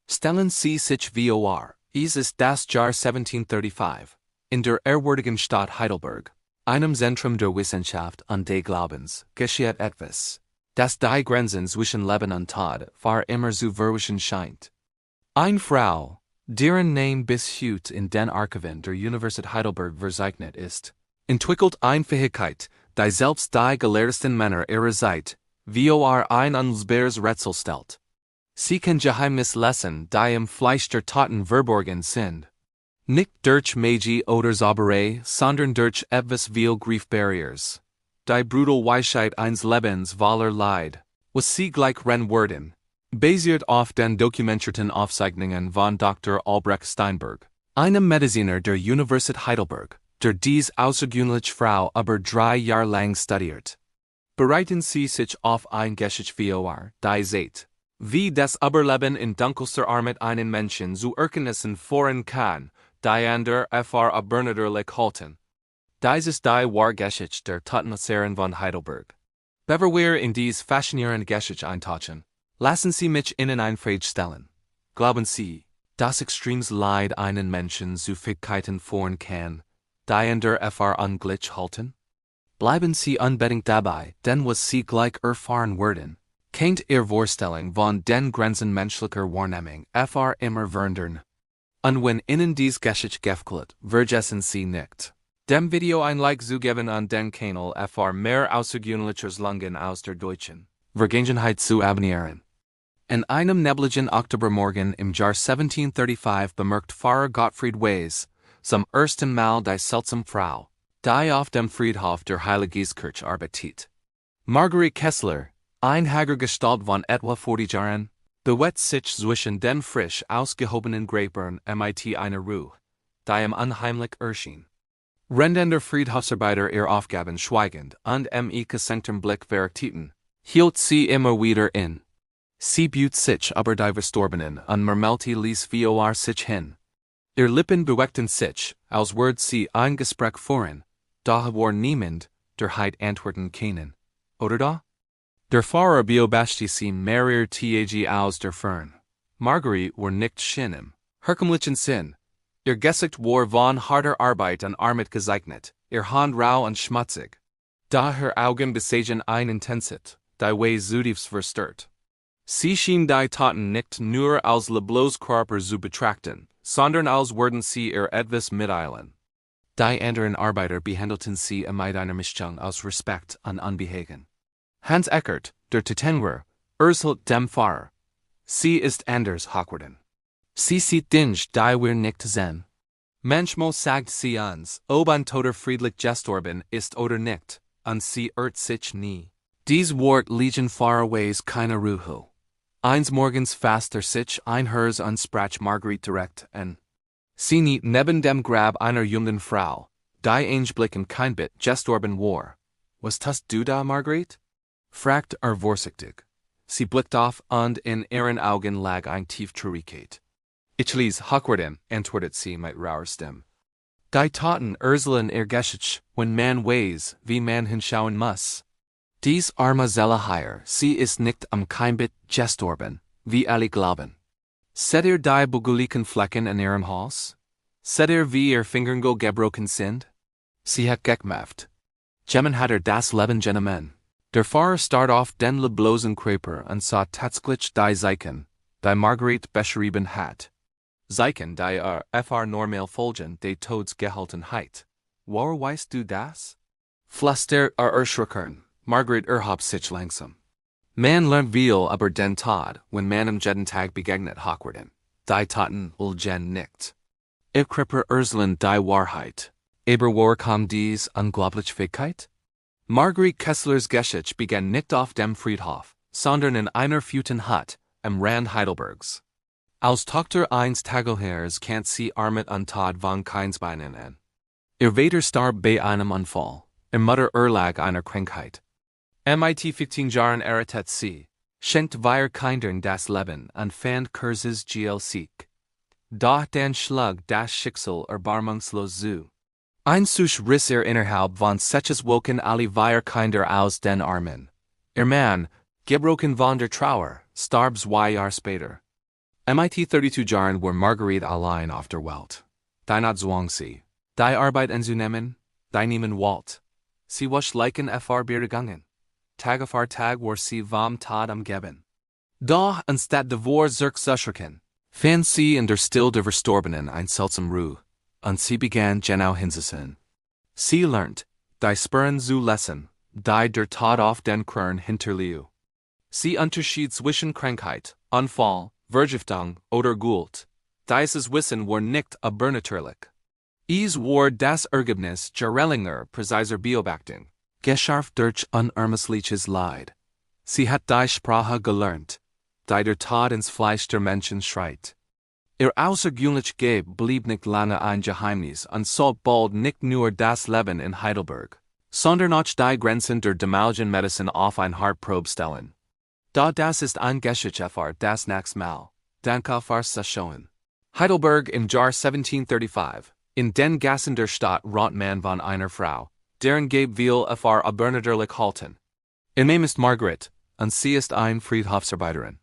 Stellen Sie sich vor, es ist das Jahr 1735, in der ehrwürdigen Stadt Heidelberg, einem Zentrum der Wissenschaft und des Glaubens, geschieht etwas, das die Grenzen zwischen Leben und Tod für immer zu verwischen scheint. Eine Frau, deren Name bis heute in den Archiven der Universität Heidelberg verzeichnet ist, entwickelt eine Fähigkeit, die selbst die gelehrtesten Männer ihrer Zeit, vor ein unlösbares Rätsel stellt. Sie kann Geheimnis lesen, die im Fleisch der Toten verborgen sind. Nicht durch Magie oder Zauberei, sondern durch etwas viel Griefbarriers. Die brutal Weisheit eines Lebens voller Leid, was sie gleich werden, basiert auf den dokumentierten Aufzeichnungen von Dr. Albrecht Steinberg, einem Mediziner der Universität Heidelberg, der dies außergewöhnliche Frau über 3 Jahre lang studiert. Bereiten Sie sich auf ein Geschichte vor, die seht, wie das Überleben in dunkelster Armut einen Menschen zu Erkenntnissen führen kann, die andere für absurderlich halten. Dies ist die wahre Geschichte der Totenleserin von Heidelberg. Bevor wir in dies faszinierende Geschichte eintauchen, lassen Sie mich Ihnen eine Frage stellen. Glauben Sie, dass extremes Leid einen Menschen zu Fähigkeiten führen kann, die andere für unglücklich halten? Bleiben Sie unbedingt dabei, denn was Sie gleich erfahren werden, kennt Ihr Vorstellung von den Grenzen menschlicher Wahrnehmung für immer verändern. Und wenn Ihnen dies Geschichte gefällt, vergessen Sie nicht, dem Video ein Like zu geben und den Kanal für mehr außergewöhnliches Langen aus der deutschen Vergangenheit zu abonnieren. In einem nebligen Oktobermorgen im Jahr 1735 bemerkt Pfarrer Gottfried Weiss zum ersten Mal die seltsame Frau, die auf dem Friedhof der Heiligkirche arbeitet. Marguerite Kessler, eine hagere Gestalt von etwa 40 Jahren, bewegt sich zwischen den frisch ausgehobenen Gräbern mit einer Ruhe, die ihm unheimlich erschien. Während der Friedhofsarbeiter ihre Aufgaben schweigend und gesenktem Blick verrichteten, hielt sie immer wieder in. Sie bot sich über die Verstorbenen und murmelte les vor sich hin. Ihr Lippen bewegten sich, als würde sie ein Gespräch führen, doch war niemand, der heit antworten können. Oder da? Der Pfarrer beobachtete sie mehrer Tage aus der Fern. Marguerite war nicht schön im herkömmlichen Sinn. Ihr Gesicht war von harter Arbeit und Armut gezeichnet, ihr Hand rau und schmutzig. Da ihre Augen besagen eine Intensität, die Weiss zutiefst verstört. Sie schien die Toten nicht nur als leblos Körper zu betrachten, sondern als würden sie ihr etwas mitteilen. Die anderen Arbeiter behandelten sie mit einer Mischung aus Respekt und Unbehagen. Hans Eckert, der Totenleser, urteilt dem Pfarrer. Sie ist anders geworden. Sie sieht Dinge, die wir nicht sehen. Manchmal sagt sie uns, ob ein Toter friedlich gestorben ist oder nicht, und sie irrt sich nie. Dies Wort liegen Pfarrer Weiss keine Ruhe. Eines Morgens fasst sich ein Herz und sprach Marguerite direkt an. Sie nicht neben dem Grab einer jungen Frau, die eingeblicken kein Bit gestorben war. Was tust du da, Marguerite? Fragt vorsichtig. Sie blickt auf und in ihren Augen lag ein tief Traurigkeit. Ich lese geworden, antwortet sie mit rauer Stimme. Die Toten erzählen ihr Geschichte, wenn man weiß, wie man hinschauen muss. Dies arme Seele hier, sie ist nicht kein Bit gestorben, wie alle glauben. Seht ihr die buguligen Flecken in ihrem Hals? Seht ihr, wie ihr Fingernägel gebrochen sind? Sie hat gekmäft. Gemen hat das Leben genommen. Der Pfarrer starrt auf den leblosen Körper und sah tatsächlich die Zeichen, die Marguerite beschrieben hat. Zeichen, die fr normal folgen de Todes gehaltenheit. Woher weißt du das? Flüstert erschrocken. Marguerite erhob sich langsam. Man lernt viel über den Tod, wenn man am jeden Tag begegnet werden. Die Toten ulgen nicht. Ich Kripper erzählen die Wahrheit. Aber woher kam dies unglaubliche Fähigkeit? Marguerite Kesslers Geschichte begann nicht auf dem Friedhof, sondern in einer feuten Hut, am Rand Heidelbergs. Als Tochter eines Tagelherrs kennt sie Armut und Tod von Kindesbeinen an. Ihr Vater starb bei einem Unfall, ihr Mutter erlag einer Krankheit. Mit 15 Jahren errettet sie, schenkt wir Kindern das Leben und fand Kurses glc. Doch dann schlug das Schicksal erbarmungslos zu. Ein Such riss innerhalb von sechs Wochen alle wir Kinder aus den Armen. Ihr Mann, gebrochen von der Trauer, starb 2 Jahre später. MIT 32 Jahren wo Marguerite allein auf der Welt. Die not zwang sie. Die Arbeit anzunehmen, die nehmen Walt. Sie was leiken fr begegangen. Tag auf Tag war sie vom Tod am Geben. Doch anstatt de vor zurückzuschrecken, fand sie in der Still der Verstorbenen ein seltsam Ruhe, und sie begann genau hinzusehen. Sie lernt, die Spuren zu lesen, die der Tod auf den Kern hinterließ. Sie unterschied zwischen Krankheit, Unfall, Vergiftung oder Guld. Dieses Wissen war nicht übernatürlich. Es war das Ergebnis gerechter präziser Beobachtung, geschärft durch unermessliches Leid. Sie hat die Sprache gelernt, die der Tod ins Fleisch der Menschen schreit. Ihr außergewöhnlich Geb blieb nicht lange ein Geheimnis und so bald nicht nur das Leben in Heidelberg, sondern auch die Grenzen der damaligen Medizin auf ein Hartprobe stellen. Da das ist ein Geschichte für das nächste Mal, danke fürs Zuschauen. Heidelberg im Jahr 1735, in den Gassen der Stadt rot man von einer Frau, deren Geb will für übernatürlich halten. Ihr Name ist Margaret, und sie ist ein Friedhofsarbeiterin.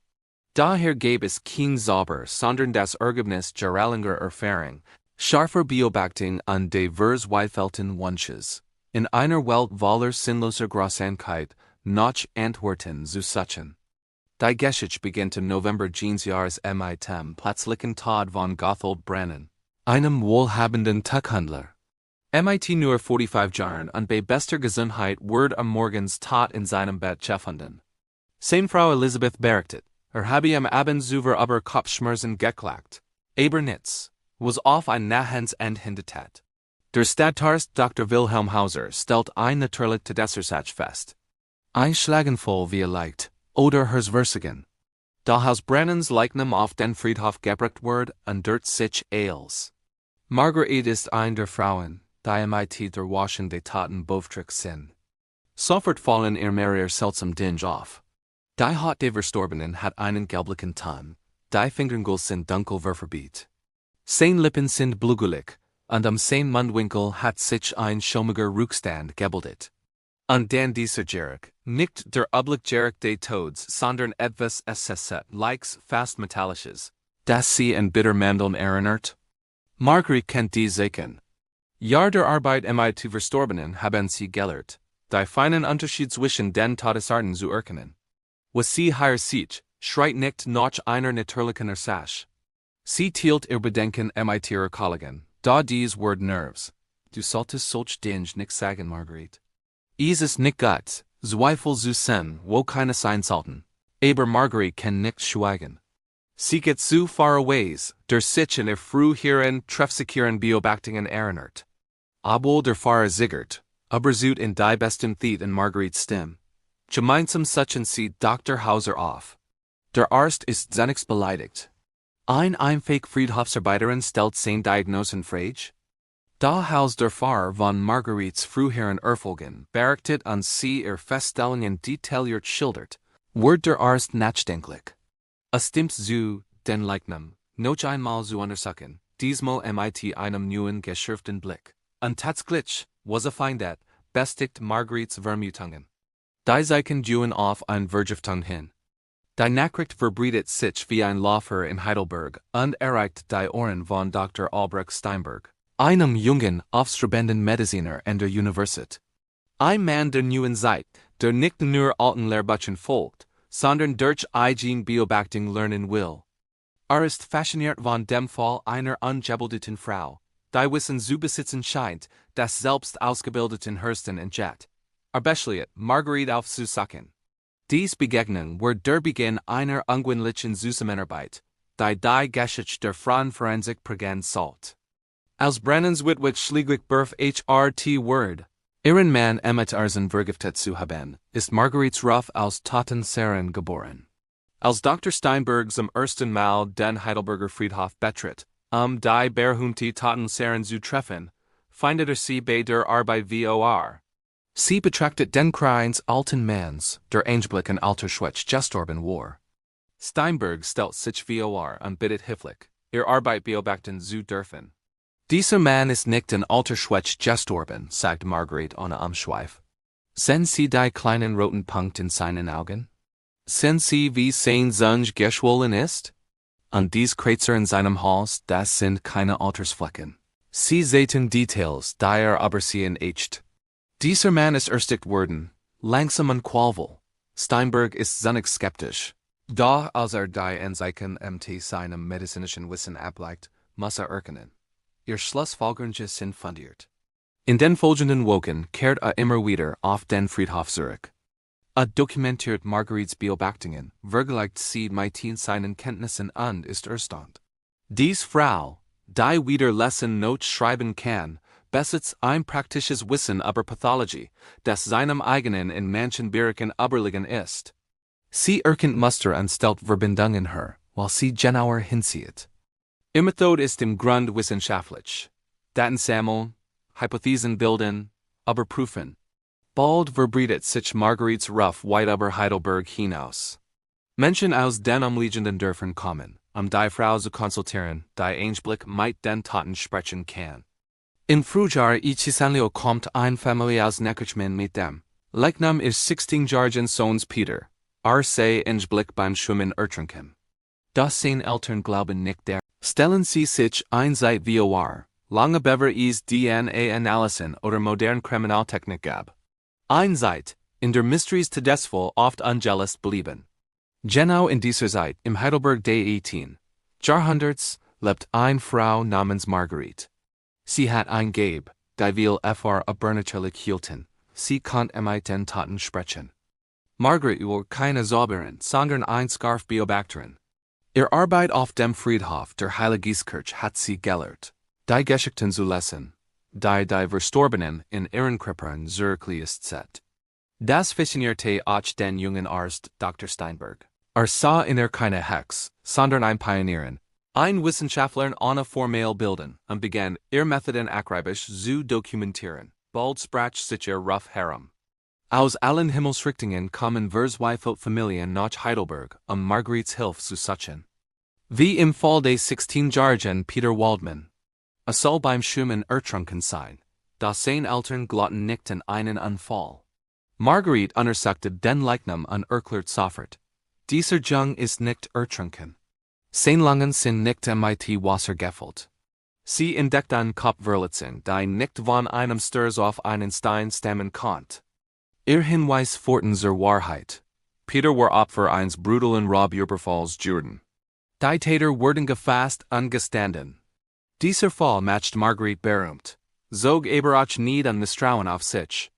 Daher gäbe es kein Zauber, sondern das Ergebnis gerechter Erfahrung, scharfer Beobachtung und divers Weitfelten Wunsches. In einer Welt voller sinnloser Grausamkeit, noch Antworten zu suchen. Die Geschichte beginnt im November jenes Jahres mit dem plötzlichen Tod von Gotthold Brannen, einem wohlhabenden Tuchhändler. Mit nur 45 Jahren und bei bester Gesundheit wurde am Morgens tot in seinem Bett gefunden. Seine Frau Elisabeth berichtet, habe am Abend über Kopfschmerzen geklagt, aber nichts, was auf ein Nahens hingetat. Der Stadtarzt Dr. Wilhelm Hauser stellt ein natürlich Todesursache fest. Ein Schlaganfall wie leicht, oder Herzversagen. Da aus Brennens Leichnam auf den Friedhof gebracht wird und dort sich eils. Marguerite ist ein der Frauen, die mit der Waschen der Taten beauftragt sind. Sofort fallen ihr mehrere seltsam Dinge auf. Die Haut der Verstorbenen hat einen gelblichen Ton, die Fingernägel sind dunkel verfärbt. Seine Lippen sind blutgelig, und am seinen Mundwinkel hat sich ein schaumiger Rückstand gebildet. Und dann dieser Geruch, nicht der Geruch des Todes, sondern etwas Likes fast Metallisches, das sie an Bittermandeln erinnert. Marguerite kennt die Zeichen. Jahr der Arbeit mit Verstorbenen haben sie gelernt, die feinen Unterschied zwischen den Todesarten zu erkennen. Was sie hier sieht, schreit nicht nach einer natürlichen Ursache. Sie tielt ihr Bedenken mit ihrer Kollegen, da dies Wort Nerves. Du solltest solch Dinge nicht sagen, Marguerite. Es ist nicht gut, Zweifel zu sehen, wo keine sein sollten. Aber Marguerite kann nicht schweigen. Sie geht zu far away, der sich in ihr früheren treffsicheren Beobachtungen erinnert. Obwohl der Fahrer zittert, übersieht in die besten Thiet in Marguerites Stimme. Gemeinsam suchen sie Dr. Hauser auf. Der Arzt ist zunächst beleidigt. Ein Fake Friedhofsarbeiterin stellt seine Diagnosen frage. Da Haus der Fahrer von Marguerites früheren Erfolgen berichtet und sie ihr Feststellungen detailliert schildert, wird der Arzt nachdenklich. Stimmt zu, den Leichnam, noch einmal zu untersuchen, diesmal mit einem neuen geschärften Blick. Und tatsächlich, was findet, bestigt Marguerites Vermutungen. Die Zeichen deuten auf eine Vergiftung hin. Die Nachricht verbreitet sich wie ein Laufer in Heidelberg und erreicht die Ohren von Dr. Albrecht Steinberg, einem jungen, aufstrebenden Mediziner an der Universität. Ein Mann der neuen Zeit, der nicht nur alten Lehrbüchern folgt, sondern durch eigene Beobachtung lernen will. Ist fasziniert von dem Fall einer ungebildeten Frau, die Wissen zu besitzen scheint, das selbst ausgebildeten Hörsten entjat. Beschließt, Marguerite aufzusuchen. Dies Begegnung wird der Beginn einer ungewöhnlichen Zusammenarbeit, die Geschichte der Frauenforensik prägen sollte. Als Brennens Witwig schläglich Berf HRT Word, ihren Mann mit Arsen vergiftet zu haben, ist Marguerites Ruff aus Totenleserin geboren. Als Dr. Steinberg zum ersten Mal den Heidelberger Friedhof betritt, die berühmte Totenleserin zu treffen, findet sie bei der Arbeit vor. Sie betrachtet den Kreins alten Manns, der Anblick in alter Schwäche gestorben war. Steinberg stellt sich vor und bittet höflich, ihr Arbeit beobachten zu dürfen. Dieser Mann ist nicht in alter Schwäche gestorben, sagt Marguerite ohne Umschweif. Sehen Sie die kleinen roten Punkt in seinen Augen? Sehen Sie, wie sein Zunge geschwollen ist? Und dies Kreuzer in seinem Haus, das sind keine Altersflecken. Sie sehen Details, die aber sehen echt. Dieser Mann ist erstickt worden, langsam und qualvoll. Steinberg ist sonnig skeptisch. Doch als die Anzeichen seinem medizinischen Wissen ablegt, muss erkennen. Ihr Schlussfolgerungen sind fundiert. In den folgenden Wochen kehrt immer wieder auf den Friedhof zurück. Dokumentiert Margaretes Beobachtungen, vergleicht sie mit seinen Kenntnissen und ist erstaunt. Dies Frau, die wieder Lesen Notes schreiben kann, besitzt ein praktisches Wissen über Pathologie, das seinem eigenen in manchen Bereichen überlegen ist. Sie erkennt Muster und stellt Verbindungen in her, while sie genauer hinsieht. Ihr Methode ist im Grund wissenschaftlich. Daten sammeln, Hypothesen bilden, überprüfen. Bald verbreitet sich Margaretes Ruf weit über Heidelberg hinaus. Menschen aus den umliegenden Dörfern kommen, die Frau zu konsultieren, die ein Blick mit den Toten sprechen kann. In Frühjahr kommt eine Familie aus Neckarchmen mit dem Leichnam ihres 16-jährigen Sohns Peter, sei ein Blick beim Schwimmen ertrunken. Das seine Eltern glauben nicht der. Stellen Sie sich ein seit vor, lange bevor es DNA-Analysen oder moderne Kriminaltechnik gab. Ein Zeit, in der Mysteries todesvoll oft ungelöst blieben. Genau in dieser Zeit, im Heidelberg des 18. Jahrhunderts, lebt eine Frau namens Marguerite. Sie hat ein Gabe, die will übernatürlich hielten. Sie konnte mit den Toten sprechen. Margaret war keine Zauberin, sondern ein Scarf-Beobachterin. Ihr Arbeit auf dem Friedhof der Heiligkirche hat sie gelehrt, die Geschichten zu lesen, die Verstorbenen in ihren Krippern zurückgelassen. Das faszinierte auch den jungen Arzt Dr. Steinberg. Sah in keine Hexe, sondern ein Pionierin, ein Wissenschaftlerin ohne formelle Bildung, und begann, ihre Methoden akribisch zu dokumentieren. Bald sprach sich ihr Ruf herum. Aus allen Himmelsrichtungen kommen verzweifelt Familien nach Heidelberg, Margaretes Hilfe zu suchen. Wie im Fall des 16-jährigen Peter Waldman. Soll beim Schwimmen ertrunken sein, da seine Eltern glaubten nicht an einen Unfall. Marguerite untersuchte den Leichnam und erklärt sofort, dieser Jung ist nicht ertrunken. Seine Lungen sind nicht mit Wasser gefüllt. Sie entdeckte eine Kopfverletzung, die nicht von einem Sturz auf einen Stein stammen konnte. Ihr Hinweis forten zur Wahrheit. Peter war Opfer eines brutalen Raubüberfalls geworden. Die Täter wurden gefasst und gestanden. Dieser Fall macht Marguerite berühmt, zog aber auch nicht an Misstrauen auf sich.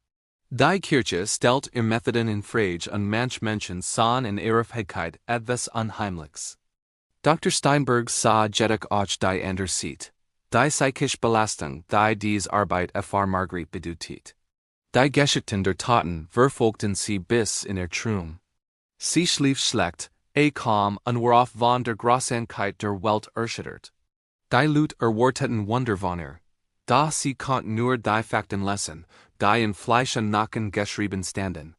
Die Kirche stellt ihr Methoden in Frage und manche Menschen sahen in ihrer Fähigkeit etwas Unheimliches. Dr. Steinberg sah jedoch auch die andere Seite, die psychische Belastung, die diese Arbeit Marguerite bedeutet. Die Geschichten der Toten verfolgten sie bis in ihr Traum. Sie schlief schlecht, kaum und war oft von der Großartigkeit der Welt erschüttert. Die Leute erwarteten Wunder von ihr, da sie konnten nur die Fakten lesen, die in Fleisch und Nacken geschrieben standen.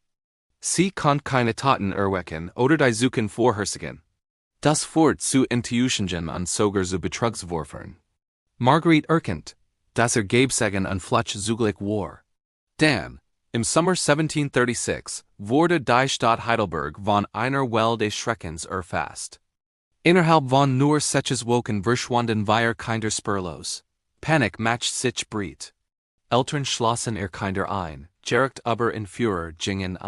Sie konnte keine Toten erwecken oder die Suchen vorhersagen. Das führt zu Intuitionen und sogar zu Betrugsvorwürfen. Marguerite erkennt, dass Gabesagen und Fletch zugleich war. Dann, im Sommer 1736, wurde die Stadt Heidelberg von einer Welle des Schreckens erfasst. Innerhalb von nur 6 Wochen verschwanden wir Kinder spurlos. Panik macht sich breit. Eltern schlossen ihr Kinder ein, direkt aber in Führer gingen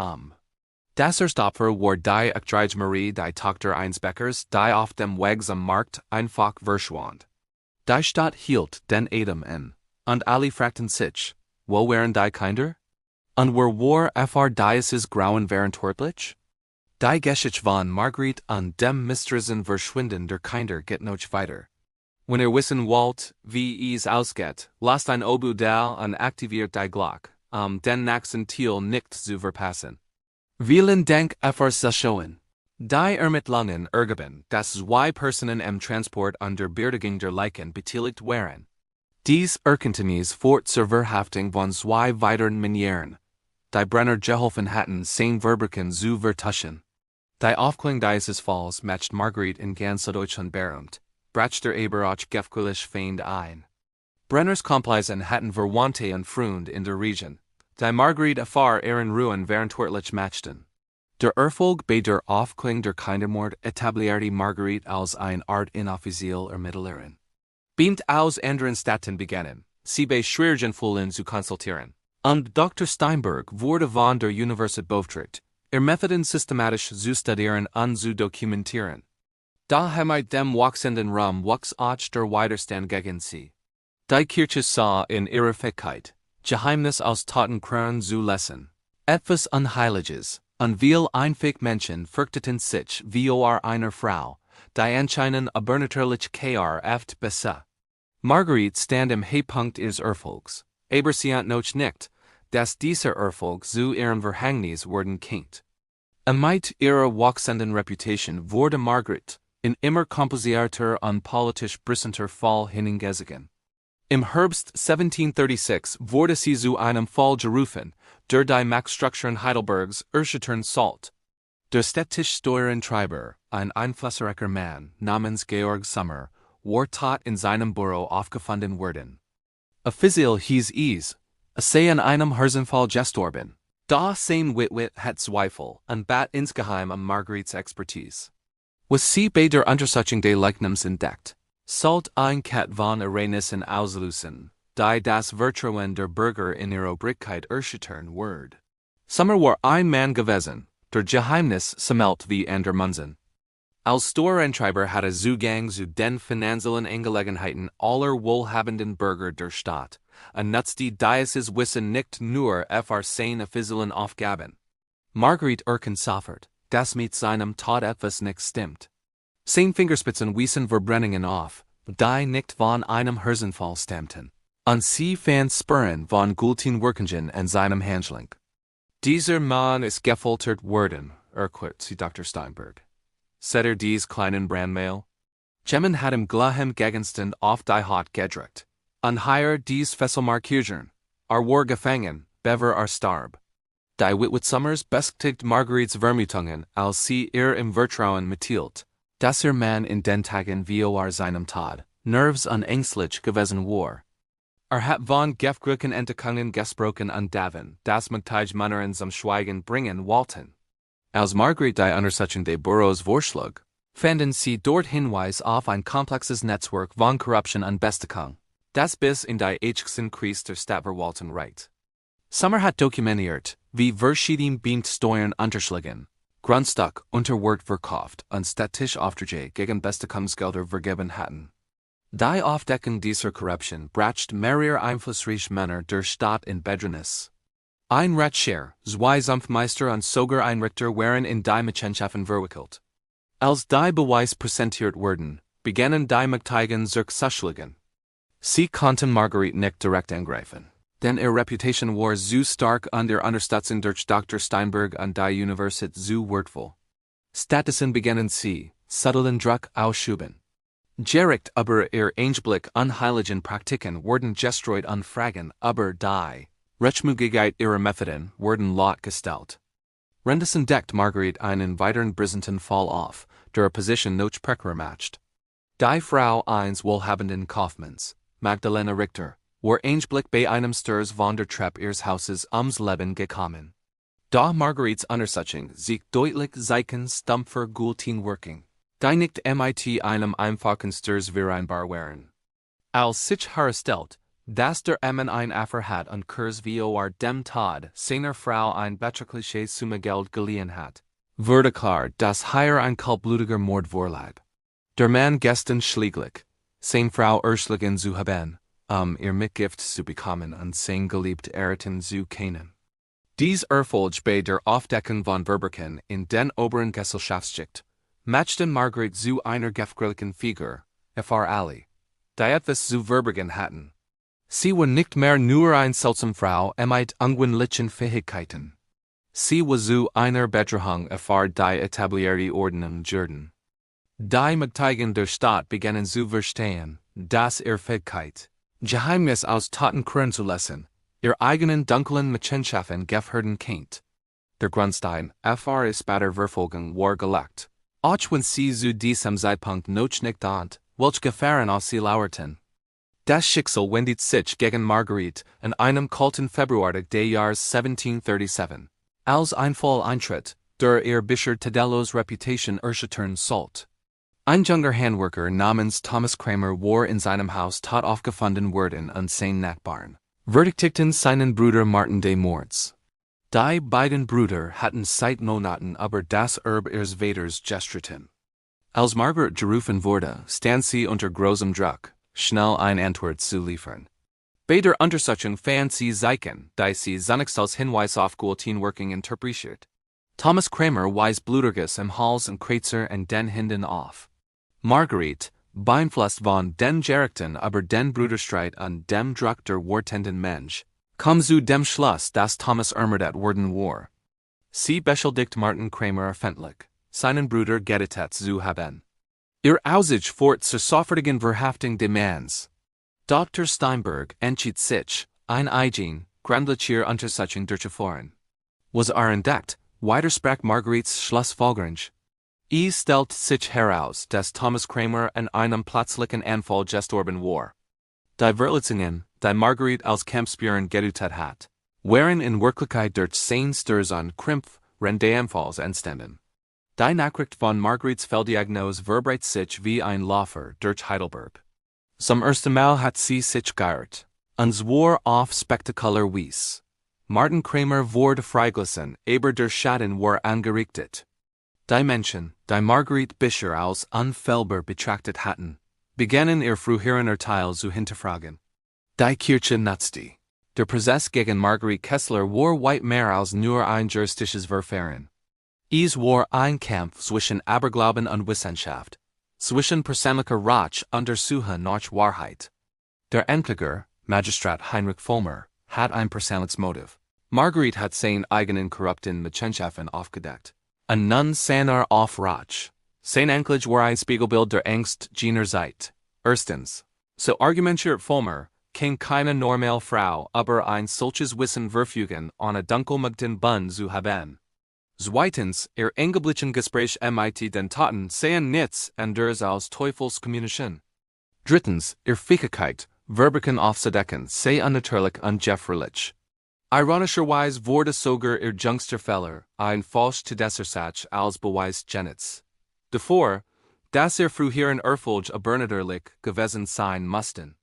Das erste Opfer war die Actrige Marie, die Tochter eines Bäckers, die auf dem Weg zum Markt einfach verschwand. Die Stadt hielt den Atem in, und alle fragten sich, wo waren die Kinder? Und war dieses Grauen verantwortlich? Die Geschichte von Marguerite und dem mysteriösen Verschwinden der Kinder geht noch weiter. Wenn wissen wollt, wie es ausgeht, lasst ein Obu da und aktiviert die Glock, den nächsten Teil nicht zu verpassen. Vielen Dank fürs Zuschauen. Die Ermittlungen ergaben, dass 2 Personen im Transport und der Beerdigung der Leichen beteiligt waren. Dies Erkenntnis führt zur Verhaftung von 2 weiteren Manieren. Die Brenner geholfen hatten, sein Verbrechen zu vertuschen. Die Aufklärung dieses Falls macht Marguerite in ganz Deutschland berühmt, brachte aber auch gefährlich Feinde ein. Brenners Komplizen hatten Verwandte und Freunde in der Region, die Marguerite ihren Ruin verantwortlich machten. Der Erfolg bei der Aufklärung der Kindermord etablierte Marguerite als eine Art inoffiziell Ermittlerin. Beamt aus anderen Staaten begannen, sie bei Schwierigkeiten zu konsultieren. Und Dr. Steinberg wurde von der Universität beauftragt, Methoden systematisch zu studieren und zu dokumentieren. Mit dem wachsenden Ruhm wuchs auch der Widerstand gegen sie. Die Kirche sah in ihrer Fähigkeit, Geheimnis aus Toten zu lesen, etwas Unheiliges, und viele einfach Menschen fürchteten sich vor einer Frau, die anscheinend übernatürlich kraft besaß. Marguerite stand im Höhepunkt ihres Erfolgs, aber sie hat noch nicht, dass dieser Erfolg zu ihrem Verhängnis worden konnte. Mit ihrer wachsenden Reputation wurde Marguerite in immer komplizierter und politisch brissanter Fall hineingezogen. Im Herbst 1736 wurde sie zu einem Fall gerufen, der die Machtstrukturen Heidelbergs erschüttern sollte. Der städtische Steuerentreiber, ein einflussreicher Mann namens Georg Sommer, war tot in seinem Büro aufgefunden worden. Offiziell hieß es, sei in einem Herzinfall gestorben. Da sein Witwit hat Zweifel und bat insgeheim Marguerites Expertise. Was sie bei der Untersuchung des Leichnams entdeckt, sollte ein Kat von Ereignissen auslösen, die das Vertrauen der Bürger in ihre Obrigkeit erschüttern wird. Sommer war ein Mann gewesen, der Geheimnis sammelt wie andere Munsen. Als Steuerentreiber hatte Zugang zu den finanziellen Angelegenheiten aller wohlhabenden Bürger der Stadt, und nutzte dieses Wissen nicht nur für seine offiziellen Aufgaben. Marguerite erkennt sofort, dass mit seinem Tod etwas nicht stimmt. Seine Fingerspitzen wiesen Verbrennungen auf, die nicht von einem Herzinfall stammten. Und sie fand Spuren von gültigen Wirkungen in seinem Handling. Dieser Mann ist gefoltert worden, erklärt sie Dr. Steinberg. Seht dies kleinen Brandmail? Jemand hat ihm gleichem Gegenstand auf die Haut gedrückt. Und hier dies Fesselmarkierungen, war gefangen, bever starb. Die Witwit Sommers bestätigt Marguerites Vermutungen, als sie ihr im Vertrauen mithielt, dass ihr Mann in den Tagen vor seinem Tod, nervös und ängstlich gewesen war. Hat von Gefgrücken Entdeckungen gesprochen und davon, dass Montage Männern zum Schweigen bringen wollten. Als Marguerite die Untersuchung des Büros vorschlug, fanden sie dort Hinweis auf ein komplexes Netzwerk von Korruption und Bestätigung, das bis in die äußersten Kreise der Stadtverwaltung reicht. Sommer hat dokumentiert, wie verschiedene Beamtsteuern unterschlagen, Grundstück unter Wert verkauft und städtische Aufträge gegen Bestätigungsgelder vergeben hatten. Die Aufdeckung dieser Korruption brachte mehrere einflussreiche Männer der Stadt in Bedrängnis. Ein Ratsherr, zwei Sumpfmeister und sogar ein Richter waren in die Machenschaften verwickelt. Als die Beweise präsentiert wurden, begannen die Mächtigen sich zu schlagen. Sie konnten Marguerite nicht direkt angreifen, denn ihre Reputation war zu stark und ihre Unterstützung durch Dr. Steinberg und die Universität zu wertvoll. Stattdessen begannen sie, subtilen Druck auszuüben. Direkt über ihr Einblick unheiligen Praktiken wurden gestreut und Fragen über die Rechtmäßigkeit ihrer Methoden wurden lautgestellt. Rendes entdeckt Marguerite einen weiteren brisanten Fall auf, der Position noch prekärer macht. Die Frau eines wohlhabenden Kaufmanns, Magdalena Richter, war Einblick bei einem Sturz von der Treppe ihres Hauses ums Leben gekommen. Da Marguerites Untersuchung sich deutlich Zeichen stumpfer gültigen Wirkung, die nicht mit einem einfachen Sturz vereinbar waren. Als sich herausstellt, dass der Mann ein Affer hat und Kurs vor dem Tod seiner Frau ein beträchtliche Summe Geld geliehen hat, wurde klar, dass hier ein kaltblütiger Mord vorlag. Der Mann gestern schläglich, seine Frau erschlagen zu haben, ihr Mitgift zu bekommen und sein geliebt Erten zu kennen. Dies Erfolg bei der Aufdeckung von Verbrechen in den oberen Gesellschaftsschicht matchten Marguerite zu einer gefährlichen Figur, fr alle, die etwas zu verbergen hatten. Sie war nicht mehr nur eine seltsame Frau mit ungewöhnlichen Fähigkeiten. Sie war zu einer Bedrohung für die etablierte Ordnung geworden. Die Mächtigen der Stadt begannen zu verstehen, dass ihre Fähigkeit, Geheimnis aus Toten zu lesen, ihr eigenen dunklen Machenschaften gefährden konnte. Der Grundstein für ihre spätere Verfolgung war gelegt, auch wenn sie zu diesem Zeitpunkt noch nicht ahnt, welche Gefahren auf sie lauerten. Das Schicksal wendet sich gegen Marguerite in einem kalten Februartag des Jahres 1737. Als ein Fall eintritt, durch ihr Bisher Tadellos Reputation erschüttern sollt. Ein junger Handwerker namens Thomas Kramer war in seinem Haus tot aufgefunden worden und sein Nachbarn verdichtigten seinen Bruder Martin de Mords. Die beiden Brüder hatten seit Monaten über das Erbe ihres Vaters gestritten. Als Margaret gerufen wurde, stand sie unter großem Druck, schnell eine Antwort zu liefern. Bei der Untersuchung fand sie Zeichen, die sie zunächst als Hinweis auf Guillotinenwirkung interpretiert. Thomas Kramer wies Bluterguss im Hals und Kratzer und den Händen auf. Marguerite, beeinflusst von den Gerüchten über den Bruderstreit und dem Druck der wartenden Mensch, kam zu dem Schluss, dass Thomas ermordet worden war. Sie beschuldigt Martin Kramer öffentlich, seinen Bruder getötet zu haben. Ihr Aussicht fort zur sofortigen Verhaftung Demands. Dr. Steinberg entschied sich, eine eigene, gründliche Untersuchung durchzuführen. Was entdeckt, widersprach Marguerites Schlussfolgerung. Stellt sich heraus, dass Thomas Kramer an einem plötzlichen Anfall gestorben war. Die Verletzungen, die Marguerite als Kampfspuren getötet hat, waren in Wirklichkeit durch sein Sturz- Krampf- Rendeanfalls entstanden. Die Nachricht von Marguerites Fehldiagnose verbreitet sich wie ein Laufer durch Heidelberg. Zum ersten Mal hat sie sich geirrt, und zwar auf spektakuläre Weise. Martin Kramer wurde freigelassen, aber der Schaden war angerichtet. Die Menschen, die Marguerite bisher als unfehlbar betrachtet hatten, begannen ihr früheren Urteil zu hinterfragen. Die Kirche nutzte. Der Prozess gegen Marguerite Kessler war weit mehr als nur ein juristisches Verfahren. Es war ein Kampf zwischen Aberglauben und Wissenschaft, zwischen persönlicher Rache und der Suche nach Wahrheit. Der Ankläger, Magistrat Heinrich Vollmer, hat ein persönliches Motiv. Marguerite hat seine eigenen korrupten Machenschaften aufgedeckt. Und nun seiner auf Rache. Sein Anklage war ein Spiegelbild der Angst jener Zeit. Erstens, so argumentiert Vollmer, kann keine normale Frau über ein solches Wissen verfügen, ohne dunkelmagten Bund zu haben. Zweitens, engeblichen Gespräch mit den Toten sehen nichts anderes als Teufelskommunikation. Drittens, Fähigkeit, Verbergen aufzudecken, sei unnatürlich und jeffrlich. Ironischerweise wurde sogar jüngster Fehler, ein falsch Todessersatz als Beweis genutzt. Davor, dass früheren Erfolg abernatürlich gewesen sein mussten.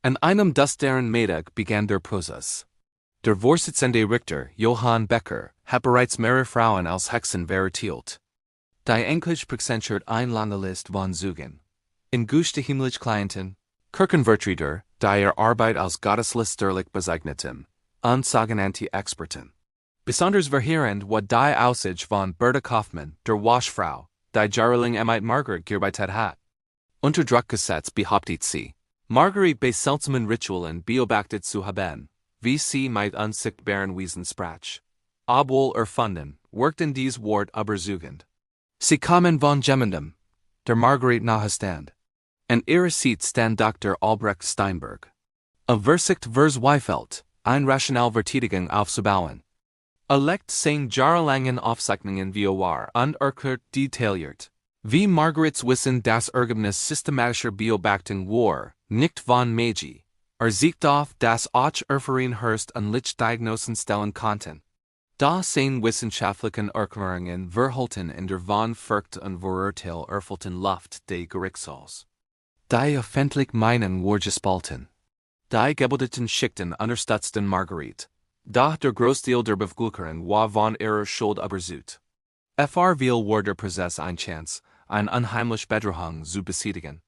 An einem düsteren Mittag begann der Prozess. Der Vorsitzende Richter, Johann Becker, hat bereits mehrere Frauen als Hexen verurteilt. Die Anklage präsentiert eine lange Liste von Zeugen. In Guste himmlisch Klienten, Kirchenvertreter, die Arbeit als gotteslästerlich bezeichneten, und sogenannte Experten. Besonders verheerend war die Aussicht von Berta Kaufmann, der Waschfrau, die jahrelang mit Margaret gearbeitet hat. Unter Druck gesetzt behauptet sie, Marguerite bei seltsamen Ritualen beobachtet zu haben, wie sie mit unsichtbaren Wesen sprach. Obwohl erfunden, wirkten dies Wort überzeugend. Sie kamen von jemandem, der Marguerite nahestand. An ihrer Seite stand Dr. Albrecht Steinberg. Versicht verzweifelt, eine rationale Verteidigung aufzubauen. Legt seine jahrelangen Aufzeichnungen vor und erklärt detailliert, wie Marguerites Wissen das Ergebnis systematischer Beobachtung war, nicht von Magie. Sieht auf das auch Erfahrung und Lichtdiagnosen stellen konnten. Da seine wissenschaftlichen Erklärungen verhalten in der von Furcht und Verurteil erfüllten Luft des Gerichtssaals. Die öffentliche Meinung war gespalten. Die gebildeten Schichten unterstützten Marguerite. Doch der Großteil der Bevölkerung war von ihrer Schuld überzeugt. Viel war der Prozess eine Chance, eine unheimliche Bedrohung zu besiegen.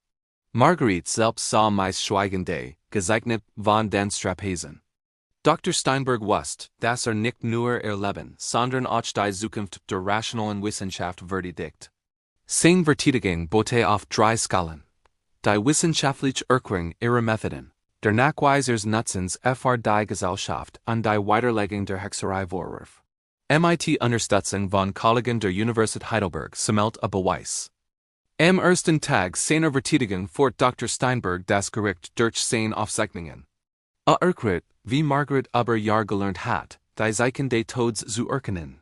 Marguerite selbst sah meist schweigende, gezeichnet von den Strapazen. Dr. Steinberg wusste, dass nicht nur ihr Leben, sondern auch die Zukunft der rationalen Wissenschaft verteidigt. Seine Verteidigung beruhte auf 3 Skalen. Die wissenschaftliche Erklärung ihrer Methoden, der Nachweis ihres Nutzens für die Gesellschaft und die Weiterlegung der Hexerei-Vorwurf. Unterstützung von Kollegen der Universität Heidelberg sammelt a Beweis. Am ersten Tag seiner Verteidigung fort Dr. Steinberg das Gericht durch seine Aufzeichnungen. Erklärt, wie Margaret über Jahr gelernt hat, die Zeichen des Todes zu erkennen.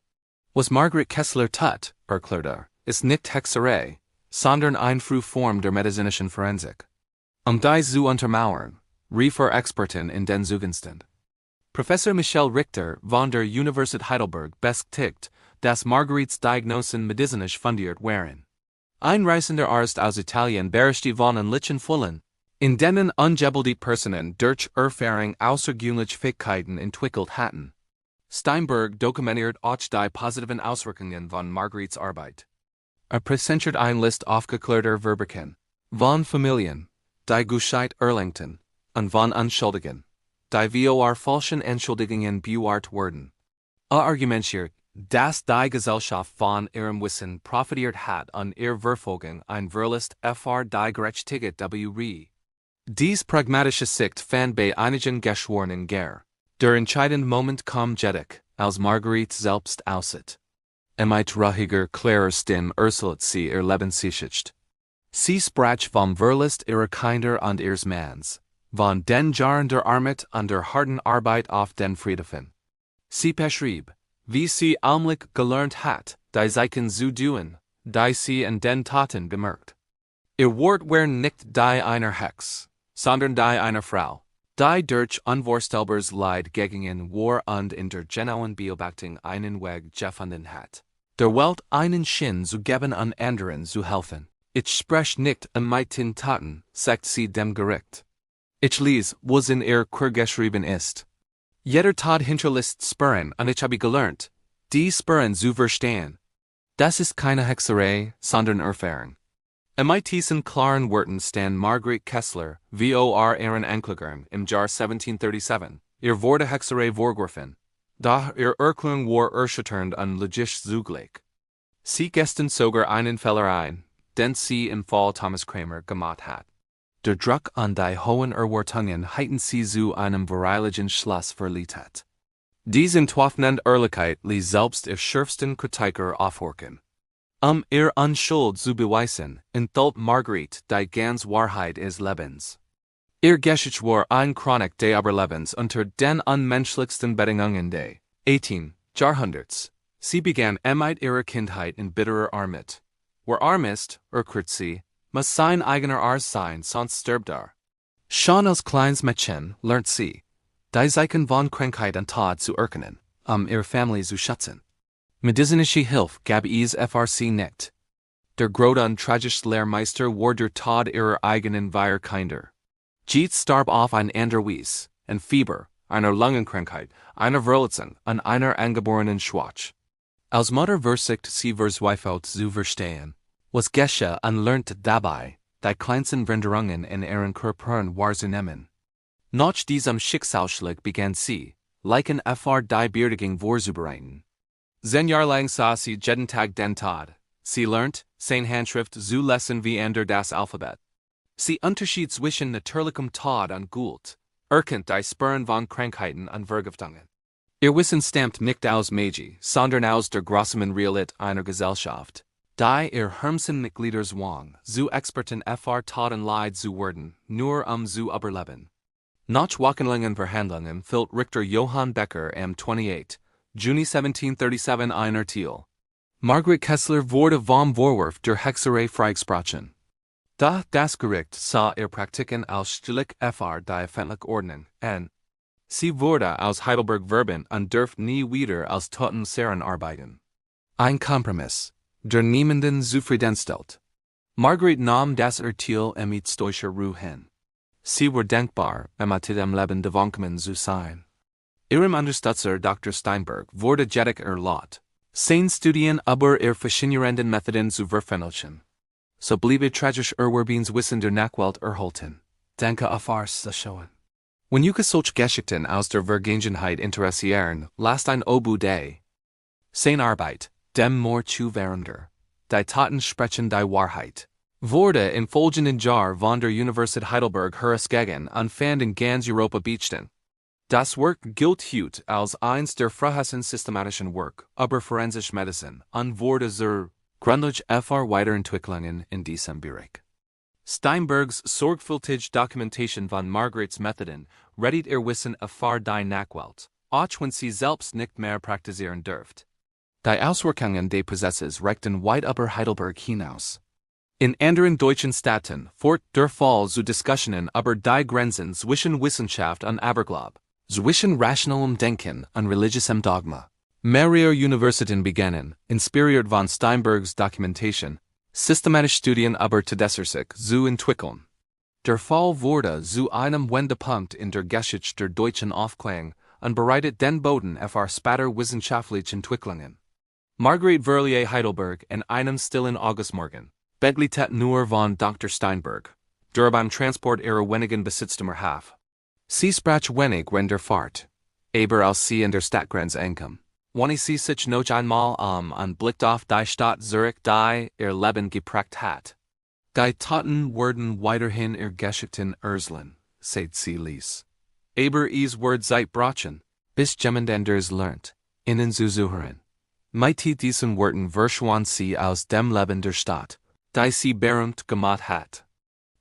Was Margaret Kessler tut, erklärte, ist nicht Hexerei, sondern eine frühe Form der medizinischen Forensik. Die zu untermauern, rief Expertin in den Zugenstand. Professor Michel Richter von der Universität Heidelberg bestätigt, das Margaret's-Diagnosen medizinisch fundiert waren. Einreißender Arzt aus Italien berichtet von ähnlichen Fällen, in denen ungebildete Personen durch Erfahrung außergewöhnliche Fähigkeiten entwickelt hatten. Steinberg dokumentiert auch die positiven Auswirkungen von Margaret's Arbeit. Präsentiert eine Liste aufgeklärter Verbrauchen, von Familien, die Gescheit Erlangten, und von Anschuldigen, die vor falschen Entschuldigungen bewahrt wurden. Argumentiert, dass die Gesellschaft von ihrem Wissen profitiert hat und ihr Verfolgung ein Verlust für die Gerechtigkeit wäre. Dies pragmatische Sicht fand bei einigen Geschworenen Gehör. Der entscheidende Moment kam jedoch, als Margaret selbst aussieht. Mit ruhiger, klarer Stimme erzählt sie ihr Lebensgeschichte. Sie sprach vom Verlust ihrer Kinder und ihres Manns, von den Jahren der Armut und der harten Arbeit auf den Friedhöfen. Sie beschrieb, wie sie allmählich gelernt hat, die Zeichen zu tun, die sie in den Taten bemerkt. Ihr Wort waren nicht die einer Hexe, sondern die einer Frau, die durch unvorstellbares Leid gegen war und in der genauen Beobachtung einen Weg gefunden hat, der Welt einen Sinn zu geben und anderen zu helfen. Ich spreche nicht mit den Taten, sagt sie dem Gericht. Ich lese, was in ihr geschrieben ist. Jeder Tat hinterlässt Spuren und ich habe gelernt, die Spuren zu verstehen. Das ist keine Hexerei, sondern Erfahrung. Mit diesen klaren Worten stand Margaret Kessler, vor ihren Anklägern im Jahr 1737, ihr Worte Hexerei vorgeworfen, da ihr Erklärung war erschütternd und logisch zugleich. Sie gesten sogar einen Fehler ein, den sie im Fall Thomas Kramer gemacht hat. Der Druck an die hohen Erwartungen hatten sie zu einem virilischen Schluss verleitet. Dies entwaffnende Ehrlichkeit ließ selbst ihr schärfsten Kritiker aufhorchen. Ihr Unschuld zu beweisen, enthält Margaret die ganze Wahrheit des Lebens. Ihr Geschichte war ein Chronik des Überlebens unter den unmenschlichsten Bedingungen des 18. Jahrhunderts. Sie begann mit ihrer Kindheit in bitterer Armut. Wer arm ist, erklärt sie, muss sein eigener Arzt sein, sonst stirbt er. Schon als kleines Mädchen lernt sie, die Zeichen von Krankheit und Tod zu erkennen, ihre Familie zu schützen. Medizinische Hilfe gab es FRC nicht. Der große und tragischste Lehrmeister war der Tod ihrer eigenen vier Kinder. Jeet starb auf ein anderer Weise, ein Fieber, einer Lungenkrankheit, einer Verletzung und einer angeborenen Schwach. Als Mutter versucht sie verzweifelt zu verstehen, was geschah und lernte dabei, die kleinsten Veränderungen in ihren Körpern wahrzunehmen. Nach diesem Schicksalsschlag begann sie, Leichen für die Beerdigung vorzubereiten. 10 Jahre lang sah sie jeden Tag den Tod. Sie lernt, seine Handschrift zu lesen wie das Alphabet. Sie unterschied zwischen natürlichem Tod und Gut, erkennt die Spuren von Krankheiten und Vergiftungen. Ihr Wissen stammt nicht aus Magie, sondern aus der grausamen Realität einer Gesellschaft, die ihr Hermsen Mitglieder zwang, zu Experten für Tod und Leid zu werden, nur zu überleben. Nach wochenlangen Verhandlungen fällt Richter Johann Becker am 28. Juni 1737 ein Urteil. Margaret Kessler wurde vom Vorwurf der Hexerei freigesprochen. Da das Gericht sah ihr Praktiken als stilllich für die öffentliche Ordnung an. Sie wurde aus Heidelberg verbannt und durfte nie wieder als Totenleserin arbeiten. Ein Kompromiss, der niemanden zufriedenstellt. Margaret nahm das Urteil mit stoischer Ruhe hin. Sie war dankbar, mit dem Leben gewachsen zu sein. Ihrem Unterstützer Dr. Steinberg wurde jedoch erlaubt, seine Studien über ihre faszinierenden Methoden zu veröffentlichen. So blieb tragisch Erwerbens Wissen der Nachwelt erhalten. Danke fürs Zuschauen. Wenn ihr solche Geschichten aus der Vergangenheit interessieren, lasst ein Abo da. Seine Arbeit, dem More zu Verender. Die Taten sprechen die Wahrheit. Wurde im folgenden Jahr von der Universität Heidelberg herausgegeben und fand in ganz Europa Bestand. Das Werk gilt heute als eines der frühesten systematischen Werke über forensische Medizin und wurde zur Grundlage für Weiterentwicklungen in diesem Bereich. Steinbergs sorgfältige Dokumentation von Margarets Methoden rettet ihr Wissen für die Nachwelt, auch wenn sie selbst nicht mehr praktizieren dürft. Die Auswirkungen des Prozesses reichten weit über Heidelberg hinaus. In anderen deutschen Städten führt der Fall zu Diskussionen über die Grenzen zwischen Wissenschaft und Aberglaube, zwischen rationalem Denken und religiösem Dogma. Mehrere Universitäten begannen, inspiriert von Steinbergs Dokumentation, systematische Studien über Todesfälle zu entwickeln. Der Fall wurde zu einem Wendepunkt in der Geschichte der deutschen Aufklärung und bereitet den Boden für später wissenschaftliche Entwicklungen. Margret Verlier Heidelberg in einem stillen Augustmorgen, begleitet nur von Dr. Steinberg, der beim Transport ihrer wenigen Besitztümer half. Sie sprach wenig wenn der Fahrt, aber als sie in der Stadtgrenze ankam, wann sie sich noch einmal und Blick auf die Stadt Zürich, die ihr Leben geprägt hat. Die Taten werden weiterhin ihr Geschichten erzählen, sagt sie ließ. Aber es wird Zeit brauchen, bis jemand anders lernt, ihnen zu suchen. Mit diesen Worten verschwand sie aus dem Leben der Stadt, die sie berühmt gemacht hat.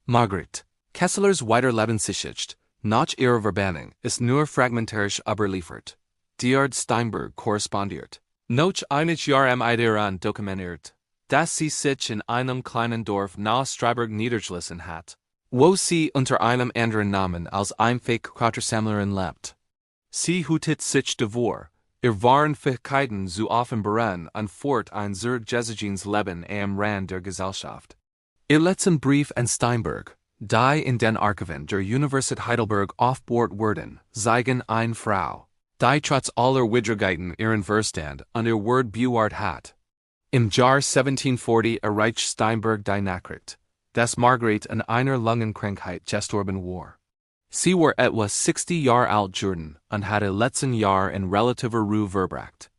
Margret Kesslers Weiterlebensgeschichte, nach ihrer Verbannung, ist nur fragmentarisch überliefert. Die Art Steinberg korrespondiert. Noch eines Jahr daran dokumentiert, dass sie sich in einem kleinen Dorf nahe Streiberg niedergelassen hat, wo sie unter einem anderen Namen als Fähigkeitensammlerin lebt. Sie hütet sich davor, ihre wahren Fähigkeiten zu offenbaren und fort ein zurückgezogenes Leben am Rand der Gesellschaft. Ihr letzten Brief an Steinberg, die in den Archiven der Universität Heidelberg aufbewahrt wurden, zeigen eine Frau, die trotz aller Widrigkeiten ihren Verstand und ihr Wort bewahrt hat. Im Jahr 1740 erreicht Steinberg die Nachricht, dass Margret an einer Lungenkrankheit gestorben war. Sie war etwa 60 Jahre alt geworden und hatte letzten Jahr in relativer Ruhe verbracht.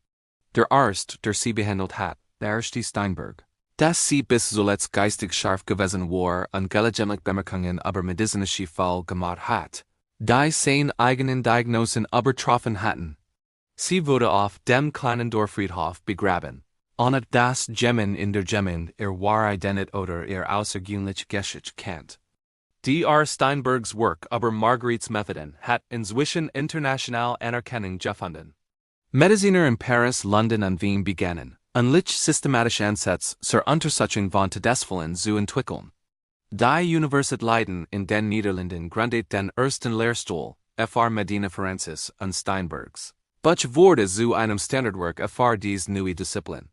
Der Arzt, der sie behandelt hat, beherrschte Steinberg, dass sie bis zuletzt geistig scharf gewesen war und gelegentlich Bemerkungen über medizinische Fall gemacht hat, die seine eigenen Diagnosen übertroffen hatten. Sie wurde auf dem kleinen Dorffriedhof begraben, ohne dass jemand in der Gemeinde ihr wahre Identität oder ihr außergewöhnliche Geschichte kennt. Dr. Steinbergs Werk über Margrets Methoden hat inzwischen international Anerkennung gefunden. Mediziner in Paris, London und Wien begannen, ein systematische Ansätze zur Untersuchung von Todesfällen zu entwickeln. Die Universität Leiden in den Niederlanden gründet den ersten Lehrstuhl, Fr. Medina Francis und Steinbergs. Butch wurde zu einem Standardwerk für diese neue Disziplin.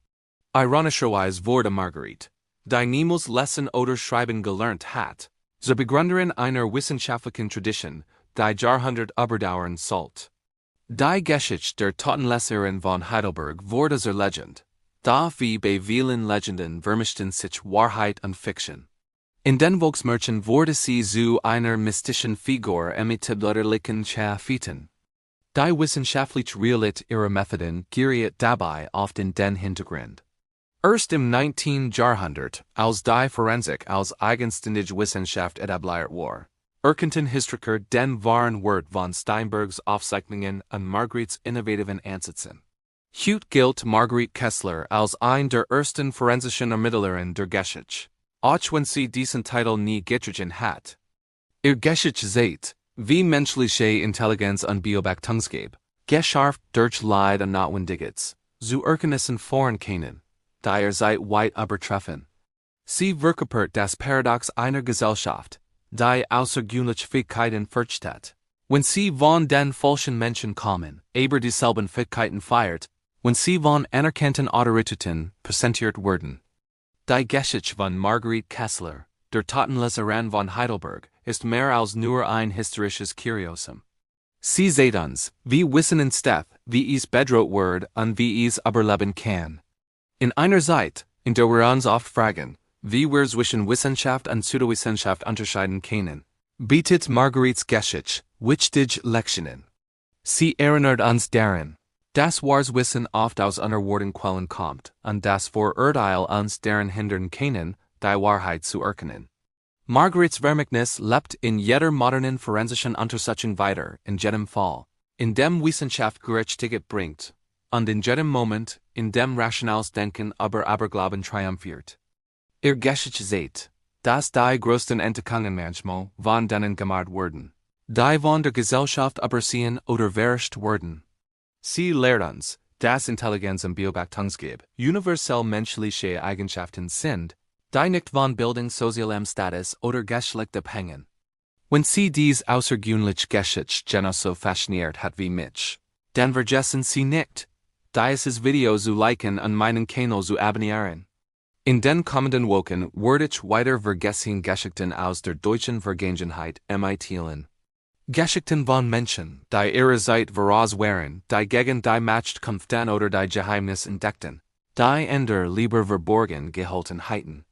Ironischerweise wurde Margret, die niemals lesen oder schreiben gelernt hat, zur Begründerin einer wissenschaftlichen Tradition, die Jahrhundert überdauern sollte. Die Geschichte der Totenleserin von Heidelberg wurde zur Legende, da wie bei vielen Legenden vermischten sich Wahrheit und Fiction. In den Volksmärchen wurde sie zu einer mystischen Figur mit blätterlichen Schaffiten. Die wissenschaftliche Realität ihrer Methoden geriet dabei oft in den Hintergrund. Erst im 19. Jahrhundert, als die Forensik als eigenständige Wissenschaft etabliert war, erkannten Historiker den wahren Wert von Steinbergs Aufzeichnungen und Margrets innovativen Ansätzen. Heute gilt Margret Kessler als eine der ersten forensischen Ermittlerinnen der Geschichte, auch wenn sie diesen Titel nie getragen hat. Ihr Geschichte zeigt, wie menschliche Intelligenz und Beobachtungsgabe, geschärft durch Leid und Notwendiges, zu erkennen voran können, die Zeit weit übertreffen. Sie verkörpert das Paradox einer Gesellschaft, die außergewöhnliche Fähigkeiten fürchtet, wenn sie von den falschen Menschen kommen, aber dieselben Fähigkeiten feiert, wenn sie von anerkannten Autoritäten präsentiert werden. Die Geschichte von Margret Kessler, der Totenleserin von Heidelberg, ist mehr als nur ein historisches Kuriosum. Sie zeigt uns, wie Wissen entsteht, wie es bedroht wird und wie es überleben kann. In einer Zeit, in der wir uns oft fragen, wie wir zwischen Wissenschaft und Pseudowissenschaft unterscheiden können, bietet Margrets Geschichte wichtige Lektionen. Sie erinnert uns daran, dass wahres Wissen oft aus unerwarteten Quellen kommt und das Vorurteil uns daran hindern können, die Wahrheit zu erkennen. Margrets Vermächtnis lebt in jeder modernen forensischen Untersuchung weiter, in jedem Fall, in dem Wissenschaft Gerechtigkeit bringt, und in jedem Moment, in dem rationales Denken über Aberglauben triumphiert. Ihr Geschichte zeigt, dass die größten Entdeckungen manchmal von denen gemacht wurden, die von der Gesellschaft übersehen oder verherrscht wurden. Sie lehrt uns, dass Intelligenz und Beobachtungsgabe universell menschliche Eigenschaften sind, die nicht von Bildung, sozialem Status oder Geschlecht abhängen. Wenn sie dies außergewöhnliche Geschichte genauso fasziniert hat wie mich, dann vergessen sie nicht, dieses Video zu liken und meinen Kanal zu abonnieren. In den kommenden Wochen werde ich weiter vergessen Geschichten aus der deutschen Vergangenheit ermitteln. Geschichten von Menschen, die ihre Zeit voraus waren, die gegen die Macht kämpften oder die Geheimnis entdeckten, die in der Liebe verborgen gehalten hatten.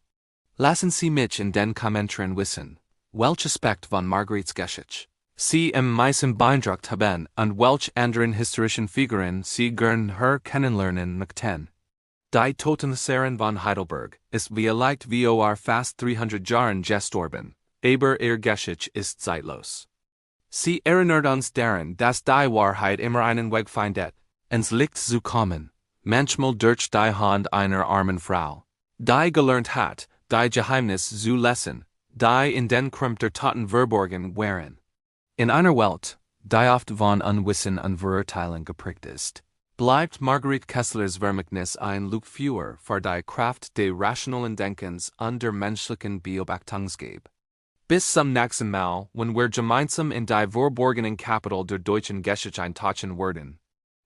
Lassen Sie mich in den Kommentaren wissen, welche Aspekt von Margaret's Geschichte Sie am meisten beeindruckt haben und welche anderen historischen Figuren Sie gern her kennenlernen möchten. Die Totenleserin von Heidelberg ist vielleicht vor fast 300 Jahren gestorben, aber ihre Geschichte ist zeitlos. Sie erinnert uns daran, dass die Wahrheit immer einen Weg findet, ins Licht zu kommen, manchmal durch die Hand einer armen Frau, die gelernt hat, die Geheimnis zu lesen, die in den Krümmen der Toten verborgen waren. In einer Welt, die oft von Unwissen und Verurteilen geprägt ist, bleibt Margaret Kesslers Vermächtnis ein Lugführer für die Kraft des rationalen Denkens und der menschlichen Beobachtungsgabe. Bis zum nächsten Mal, wenn wir gemeinsam in die verborgenen Kapitel der deutschen Geschichte eintauchen werden.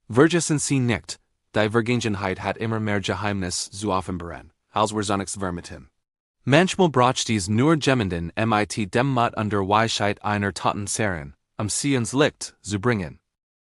Vergessen Sie nicht, die Vergangenheit hat immer mehr Geheimnis zu offenbaren, als wir sonst vermuten. Manchmal braucht dies nur jemanden mit dem Mut und der Weisheit einer Totenleserin, sie ins Licht zu bringen.